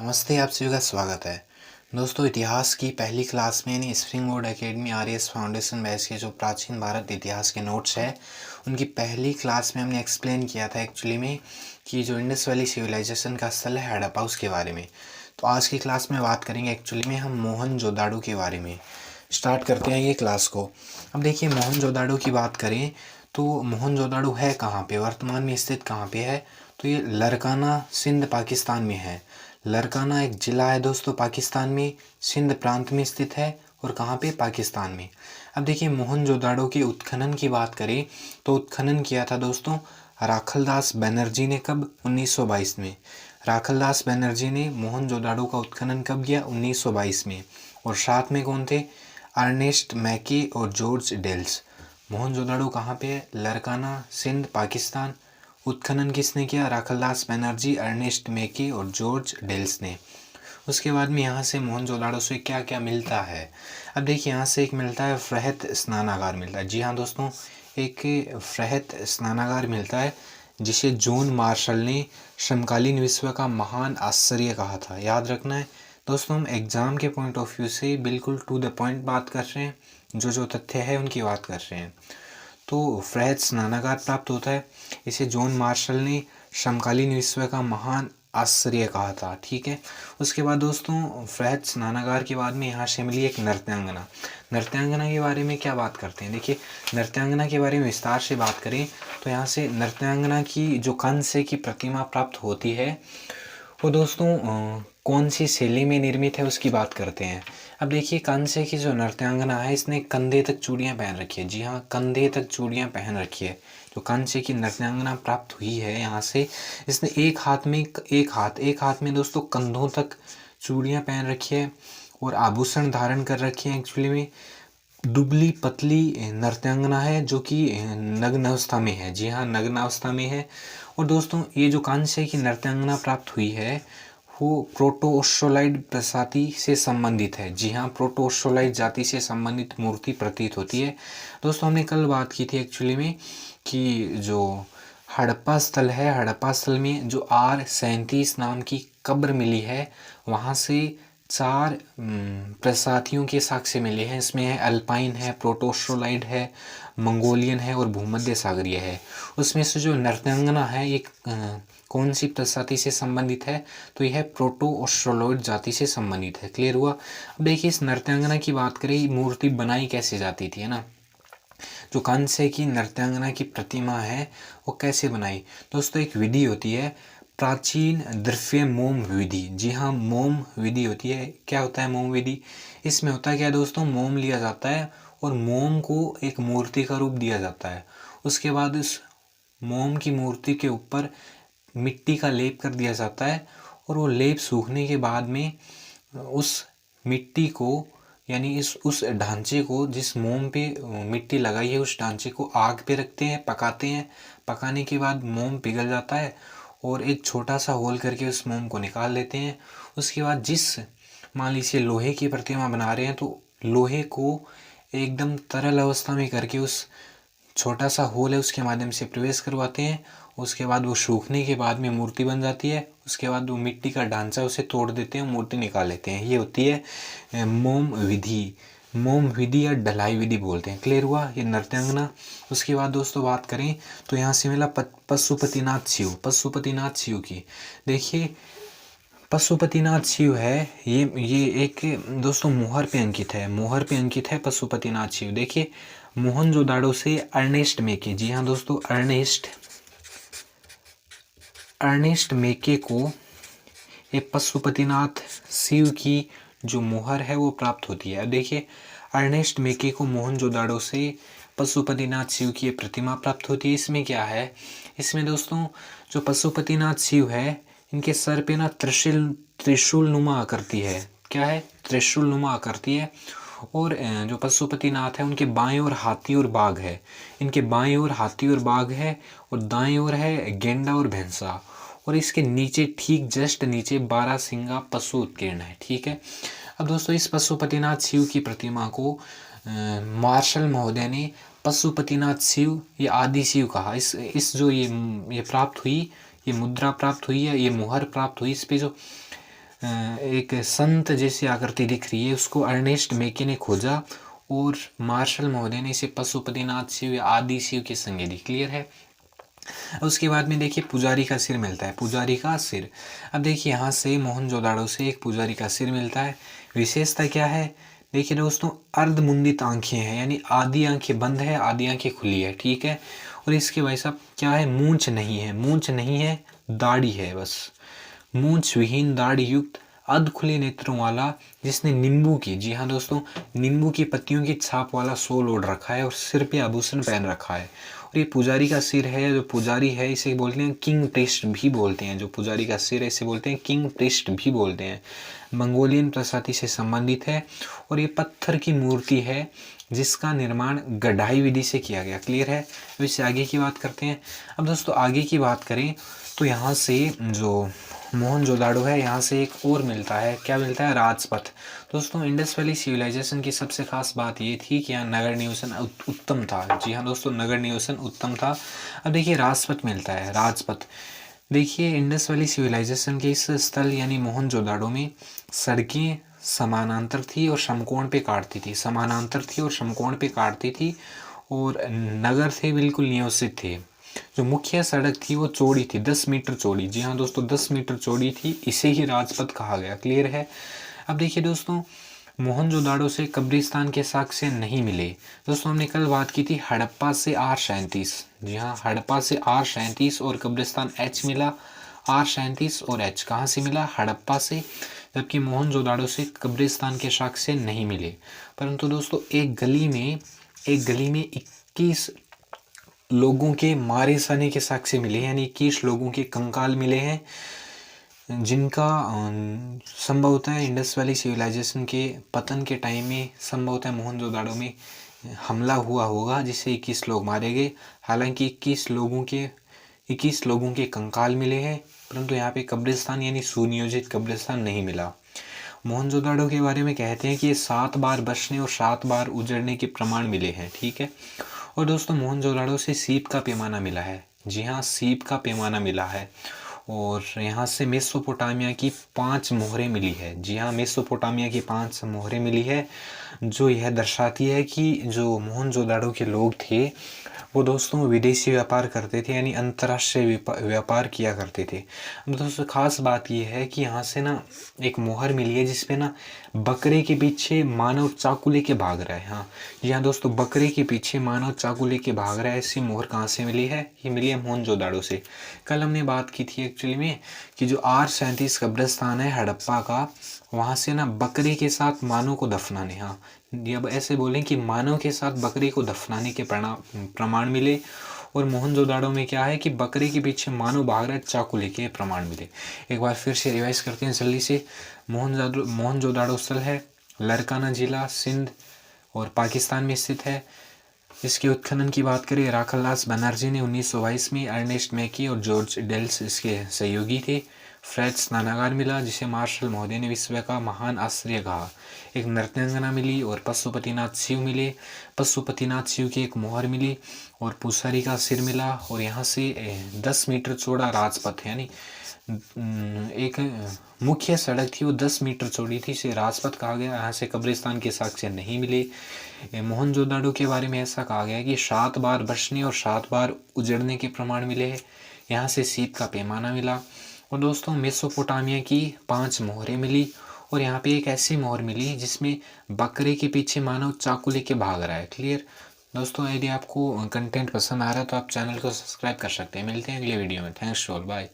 नमस्ते, आप सभी का स्वागत है। दोस्तों, इतिहास की पहली क्लास में यानी spring board academy RS foundation batch के जो प्राचीन भारत इतिहास के नोट्स है, उनकी पहली क्लास में हमने एक्सप्लेन किया था एक्चुअली में कि जो इंडस वैली सिविलाइजेशन का स्थल है हड़प्पा, उसके बारे में। तो आज की क्लास में बात करेंगे एक्चुअली में हम मोहनजोदाड़ो के बारे में। स्टार्ट करते हैं ये क्लास को। अब देखिए, मोहनजोदाड़ो की बात करें तो मोहनजोदाड़ो है कहाँ पे, वर्तमान में स्थित कहाँ पे है? तो ये लरकाना, सिंध, पाकिस्तान में है। लरकाना एक ज़िला है दोस्तों, पाकिस्तान में, सिंध प्रांत में स्थित है। और कहाँ पे? पाकिस्तान में। अब देखिए, मोहनजोदाड़ो के उत्खनन की बात करें तो उत्खनन किया था दोस्तों राखलदास बनर्जी ने। कब? 1922 में। राखलदास बनर्जी ने मोहनजोदाड़ो का उत्खनन कब किया? 1922 में। और साथ में कौन थे? अर्नेस्ट मैकी और जॉर्ज डेल्स। मोहनजोदाड़ो कहाँ पे है? लरकाना, सिंध, पाकिस्तान। उत्खनन किसने किया? राखलदास बनर्जी, अर्नेस्ट मैकी और जॉर्ज डेल्स ने। उसके बाद में यहाँ से मोहनजोदाड़ो से क्या क्या मिलता है? अब देखिए, यहाँ से एक मिलता है वृहत स्नानागार मिलता है। जी हाँ दोस्तों, एक वृहत स्नानागार मिलता है जिसे जॉन मार्शल ने समकालीन विश्व का महान आश्चर्य कहा था। याद रखना है दोस्तों, हम एग्जाम के पॉइंट ऑफ व्यू से बिल्कुल टू द पॉइंट बात कर रहे हैं, जो तथ्य है उनकी बात कर रहे हैं। तो वृहत स्नानागार प्राप्त होता है। इसे जॉन मार्शल ने समकालीन विश्व का महान आश्चर्य कहा था। ठीक है। उसके बाद दोस्तों, वृहत स्नानागार के बाद में यहाँ से मिली एक नृत्यांगना। नृत्यांगना के बारे में क्या बात करते हैं? देखिए, नृत्यांगना के बारे में विस्तार से बात करें तो यहाँ से नृत्यांगना की जो कांस्य की प्रतिमा प्राप्त होती है वो दोस्तों कौन सी शैली में निर्मित है उसकी बात करते हैं। अब देखिए, कांस्य की जो नृत्यांगना है इसने कंधे तक चूड़ियाँ पहन रखी है। जी हाँ, कंधे तक चूड़ियाँ पहन रखी है। जो कांस्य की नृत्यांगना प्राप्त हुई है यहाँ से, इसने एक हाथ में दोस्तों कंधों तक चूड़ियाँ पहन रखी है और आभूषण धारण कर रखे हैं। एक्चुअली में दुबली पतली नृत्यांगना है जो कि नग्न अवस्था में है। जी हाँ, नग्न अवस्था में है। और दोस्तों, ये जो कांस्य की नृत्यांगना प्राप्त हुई है वो प्रोटोओस्ट्रोलाइड प्रजाति से संबंधित है। जी हाँ, प्रोटोओस्ट्रोलाइड जाति से संबंधित मूर्ति प्रतीत होती है। दोस्तों, हमने कल बात की थी एक्चुअली में कि जो हड़प्पा स्थल है, हड़प्पा स्थल में जो R37 नाम की कब्र मिली है, वहाँ से 4 प्रजातियों के साक्ष्य मिले हैं। इसमें है अल्पाइन है, प्रोटोस्ट्रोलाइड है, मंगोलियन है और भूमध्य सागरीय है। उसमें से जो नृत्यांगना है ये कौन सी प्रजाति से संबंधित है? तो यह प्रोटोओस्ट्रोलॉइड जाति से संबंधित है। क्लियर हुआ? अब देखिए, इस नृत्यांगना की बात करें, मूर्ति बनाई कैसे जाती थी, है ना। जो कांस्य की नृत्यांगना की प्रतिमा है वो कैसे बनाई? दोस्तों, एक विधि होती है प्राचीन द्रव्य मोम विधि। जी हाँ, मोम विधि होती है। क्या होता है मोम विधि? इसमें होता है क्या दोस्तों, मोम लिया जाता है और मोम को एक मूर्ति का रूप दिया जाता है। उसके बाद इस मोम की मूर्ति के ऊपर मिट्टी का लेप कर दिया जाता है और वो लेप सूखने के बाद में उस मिट्टी को, यानी इस उस ढांचे को, जिस मोम पे मिट्टी लगाई है उस ढांचे को आग पे रखते हैं, पकाते हैं। पकाने के बाद मोम पिघल जाता है और एक छोटा सा होल करके उस मोम को निकाल लेते हैं। उसके बाद मान लीजिए लोहे की प्रतिमा बना रहे हैं तो लोहे को एकदम तरल अवस्था में करके उस छोटा सा होल है उसके माध्यम से प्रवेश करवाते हैं। उसके बाद वो सूखने के बाद में मूर्ति बन जाती है। उसके बाद वो मिट्टी का ढांचा उसे तोड़ देते हैं, मूर्ति निकाल लेते हैं। ये होती है मोम विधि। मोम विधि या ढलाई विधि बोलते हैं। क्लियर हुआ? ये नृत्यांगना। उसके बाद दोस्तों बात करें तो यहाँ से मिला पशुपतिनाथ शिव। पशुपतिनाथ शिव की देखिए, पशुपतिनाथ शिव है ये एक दोस्तों मोहर पे अंकित है। मोहर पे अंकित है पशुपतिनाथ शिव। देखिए, मोहनजोदाड़ो से अर्नेस्ट मेके। जी हाँ दोस्तों, अर्नेस्ट मेके को ये पशुपतिनाथ शिव की जो मोहर है वो प्राप्त होती है। अब देखिए, अर्नेस्ट मेके को मोहनजोदाड़ो से पशुपतिनाथ शिव की ये प्रतिमा प्राप्त होती है। इसमें क्या है? इसमें दोस्तों जो पशुपतिनाथ शिव है इनके सर पे ना त्रिशूल नुमा आकृति है। क्या है? त्रिशूल नुमा आकृति है। और जो पशुपतिनाथ है उनके बाएं ओर हाथी और बाघ है। इनके बाएं ओर हाथी और बाघ है और दाएं ओर है गेंडा और भैंसा। और इसके नीचे, ठीक जस्ट नीचे, 12 सिंगा पशु उत्कीर्ण है। ठीक है। अब दोस्तों, इस पशुपतिनाथ शिव की प्रतिमा को मार्शल महोदय ने पशुपतिनाथ शिव या आदि शिव कहा। इस जो ये प्राप्त हुई, ये मुद्रा प्राप्त हुई है, ये मुहर प्राप्त हुई, इस पे जो एक संत जैसी आकृति दिख रही है, उसको अर्नेस्ट मेके ने खोजा और मार्शल महोदय ने इसे पशुपतिनाथ शिव या आदि शिव के संज्ञा दी। क्लियर है। उसके बाद में देखिए पुजारी का सिर मिलता है, पुजारी का सिर। अब देखिए यहाँ से मोहनजोदाड़ो से एक पुजारी का सिर मिलता है। विशेषता क्या है, देखिए दोस्तों, अर्धमुंदित आंखें हैं, यानी आधी आंखें बंद है, आधी आंखें खुली है। ठीक है। और इसके भाई साहब क्या है, मूंछ नहीं है, मूंछ नहीं है, दाढ़ी है बस, मूंछ विहीन दाढ़ी युक्त अर्ध खुले नेत्रों वाला, जिसने नींबू की, जी हाँ दोस्तों, नींबू की पत्तियों की छाप वाला सोल ओढ़ रखा है और सिर पे आभूषण पहन रखा है। और ये पुजारी का सिर है, जो पुजारी है इसे बोलते हैं किंग प्रीस्ट भी बोलते हैं, जो पुजारी का सिर है इसे बोलते हैं किंग प्रीस्ट भी बोलते हैं। मंगोलियन प्रजाति से संबंधित है और ये पत्थर की मूर्ति है जिसका निर्माण गढ़ाई विधि से किया गया। क्लियर है। अब इससे आगे की बात करते हैं। अब दोस्तों आगे की बात करें तो यहाँ से जो मोहनजोदाड़ो है, यहाँ से एक और मिलता है, क्या मिलता है, राजपथ। दोस्तों इंडस वैली सिविलाइजेशन की सबसे खास बात ये थी कि यहाँ नगर नियोजन उत्तम था। जी हाँ दोस्तों, नगर नियोजन उत्तम था। अब देखिए राजपथ मिलता है, राजपथ। देखिए इंडस वैली सिविलाइजेशन के इस स्थल यानी मोहनजोदाड़ो में सड़कें समानांतर थी और समकोण पे काटती थी, समानांतर थी और समकोण पे काटती थी, और नगर थे बिल्कुल नियोजित थे। जो मुख्य सड़क थी वो चौड़ी थी, 10 मीटर चौड़ी। जी हाँ दोस्तों, 10 मीटर चौड़ी थी, इसे ही राजपथ कहा गया। क्लियर है। अब देखिए दोस्तों, मोहनजोदाड़ो से कब्रिस्तान के साक्ष्य नहीं मिले। दोस्तों हमने कल बात की थी हड़प्पा से R37, जी हाँ, हड़प्पा से R37 और कब्रिस्तान H मिला, R37 और H कहाँ से मिला, हड़प्पा से। जबकि मोहनजोदाड़ो से कब्रिस्तान के साक्ष्य नहीं मिले। परंतु दोस्तों एक गली में 21 लोगों के मारे जाने के साक्ष्य मिले, यानी 21 लोगों के कंकाल मिले हैं, जिनका संभवतः इंडस वैली सिविलाइजेशन के पतन के टाइम में संभवतः मोहनजोदाड़ो में हमला हुआ होगा, जिससे 21 लोग मारे गए। हालांकि 21 लोगों के कंकाल मिले हैं, परंतु यहाँ पे कब्रिस्तान यानी सुनियोजित कब्रिस्तान नहीं मिला। मोहनजोदाड़ो के बारे में कहते हैं कि ये 7 बार बसने और 7 बार उजड़ने के प्रमाण मिले हैं। ठीक है। और दोस्तों मोहनजोदाड़ो से सीप का पैमाना मिला है। जी हाँ, सीप का पैमाना मिला है। और यहाँ से मेसोपोटामिया की 5 मोहरें मिली है। जी हाँ, मेसोपोटामिया की 5 मोहरें मिली है, जो यह दर्शाती है कि जो मोहनजोदाड़ो के लोग थे वो दोस्तों विदेशी व्यापार करते थे, यानी अंतर्राष्ट्रीय व्यापार किया करते थे। अब दोस्तों खास बात यह है कि यहाँ से ना एक मोहर मिली है जिसपे ना बकरे के पीछे मानव चाकू लेके भाग रहा है। हाँ जी हाँ दोस्तों, बकरे के पीछे मानव चाकू लेके भाग रहा है। ऐसी मोहर कहाँ से मिली है, ये मिली है मोहनजोदाड़ो से। कल हमने बात की थी एक्चुअली में कि जो R37 कब्रिस्तान है हड़प्पा का, वहाँ से ना बकरे के साथ मानव को दफनाने, हाँ अब ऐसे बोलें कि मानव के साथ बकरे को दफनाने के प्रमाण मिले। और मोहनजोदाड़ो में क्या है कि बकरे के पीछे मानव भाग रहा है चाकू लेके प्रमाण मिले। एक बार फिर से रिवाइज करते हैं जल्दी से। मोहनजोदाड़ो स्थल है लरकाना जिला, सिंध और पाकिस्तान में स्थित है। इसके उत्खनन की बात करें, राखलदास बनर्जी ने 1922 में, अर्नेस्ट मैकी और जॉर्ज डेल्स इसके सहयोगी थे। फ्रेड स्नानागार मिला जिसे मार्शल महोदय ने विश्व का महान आश्चर्य कहा। एक नृत्यांगना मिली और पशुपतिनाथ शिव मिले। पशुपतिनाथ शिव की एक मोहर मिली और पुसारी का सिर मिला। और यहाँ से 10 मीटर चौड़ा राजपथ, यानी एक मुख्य सड़क थी वो 10 मीटर चौड़ी थी, इसे राजपथ कहा गया। यहाँ से कब्रिस्तान के साक्ष्य नहीं मिले। मोहनजोदाड़ो के बारे में ऐसा कहा गया है कि 7 बार बसने और 7 बार उजड़ने के प्रमाण मिले हैं। यहाँ से सीप का पैमाना मिला। और दोस्तों मेसोपोटामिया की 5 मोहरें मिली और यहाँ पे एक ऐसी मोहर मिली जिसमें बकरे के पीछे मानव चाकू लेके भाग रहा है। क्लियर दोस्तों, यदि आपको कंटेंट पसंद आ रहा है तो आप चैनल को सब्सक्राइब कर सकते हैं। मिलते हैं अगले वीडियो में। Thanks all, bye.